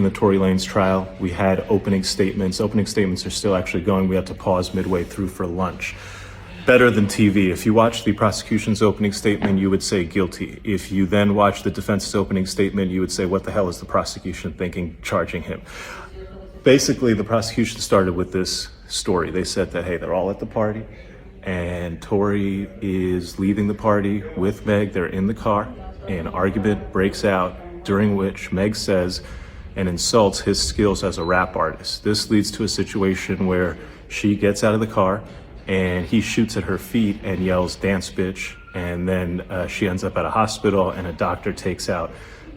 in the Tory Lanez trial. We had opening statements. Opening statements are still actually going. We had to pause midway through for lunch. Better than TV. If you watch the prosecution's opening statement, you would say guilty. If you then watch the defense's opening statement, you would say, what the hell is the prosecution thinking, charging him? Basically, the prosecution started with this story. They said that, hey, they're all at the party, and Tory is leaving the party with Meg. They're in the car. An argument breaks out, during which Meg says and insults his skills as a rap artist. This leads to a situation where she gets out of the car and he shoots at her feet and yells, "Dance, bitch." And then she ends up at a hospital, and a doctor takes out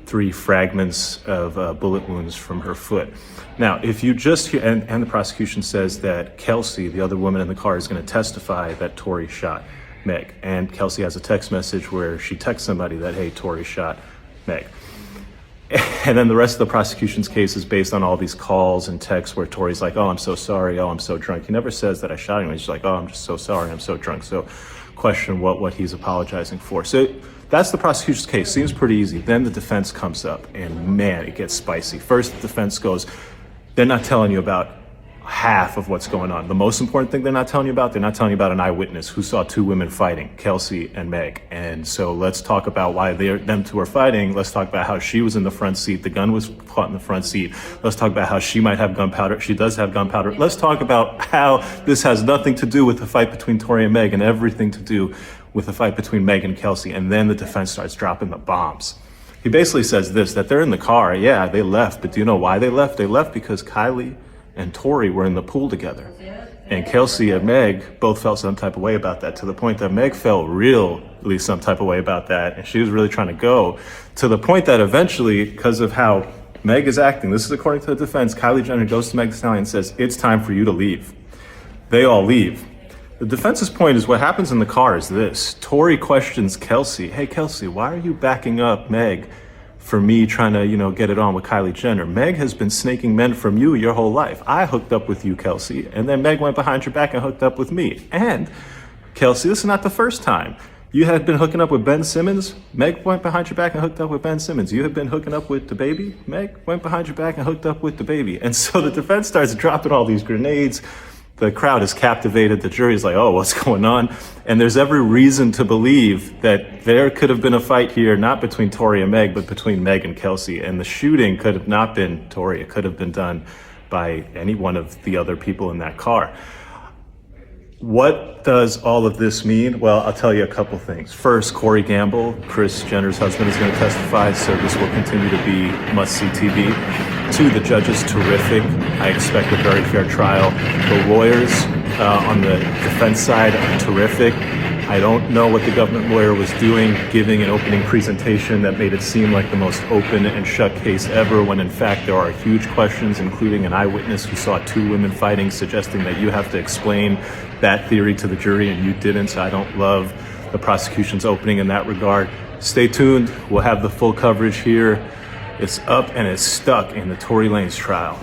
3 fragments of bullet wounds from her foot. Now, if you just hear, and the prosecution says that Kelsey, the other woman in the car, is going to testify that Tory shot Meg. And Kelsey has a text message where she texts somebody that, hey, Tory shot Meg. And then the rest of the prosecution's case is based on all these calls and texts where Tory's like, oh, I'm so sorry, oh, I'm so drunk. He never says that I shot him. He's just like, oh, I'm just so sorry, I'm so drunk. So question what he's apologizing for. So that's the prosecution's case. Seems pretty easy. Then the defense comes up, and man, it gets spicy. First, the defense goes, they're not telling you about half of what's going on. The most important thing they're not telling you about an eyewitness who saw 2 women fighting, Kelsey and Meg. And so let's talk about why them 2 are fighting. Let's talk about how she was in the front seat. The gun was caught in the front seat. Let's talk about how she might have gunpowder. She does have gunpowder. Let's talk about how this has nothing to do with the fight between Tory and Meg and everything to do with the fight between Meg and Kelsey. And then the defense starts dropping the bombs. He basically says this, that they're in the car. Yeah, they left. But do you know why they left? They left because Kylie and Tory were in the pool together. And Kelsey and Meg both felt some type of way about that, to the point that Meg felt really some type of way about that. And she was really trying to go, to the point that eventually, because of how Meg is acting, this is according to the defense, Kylie Jenner goes to Meg Thee Stallion and says, it's time for you to leave. They all leave. The defense's point is what happens in the car is this. Tory questions Kelsey, hey Kelsey, why are you backing up Meg for me trying to, get it on with Kylie Jenner? Meg has been snaking men from you your whole life. I hooked up with you, Kelsey, and then Meg went behind your back and hooked up with me. And Kelsey, this is not the first time. You had been hooking up with Ben Simmons. Meg went behind your back and hooked up with Ben Simmons. You had been hooking up with DaBaby. Meg went behind your back and hooked up with DaBaby. And so the defense starts dropping all these grenades. The crowd is captivated. The jury's like, oh, what's going on? And there's every reason to believe that there could have been a fight here, not between Tory and Meg, but between Meg and Kelsey. And the shooting could have not been Tory. It could have been done by any one of the other people in that car. What does all of this mean? Well, I'll tell you a couple things. First, Corey Gamble, Kris Jenner's husband, is going to testify, so this will continue to be must-see TV. 2, the judge is terrific. I expect a very fair trial. The lawyers on the defense side are terrific. I don't know what the government lawyer was doing, giving an opening presentation that made it seem like the most open and shut case ever, when in fact there are huge questions, including an eyewitness who saw 2 women fighting, suggesting that you have to explain that theory to the jury, and you didn't. So I don't love the prosecution's opening in that regard. Stay tuned. We'll have the full coverage here. It's up and it's stuck in the Tory Lanez trial.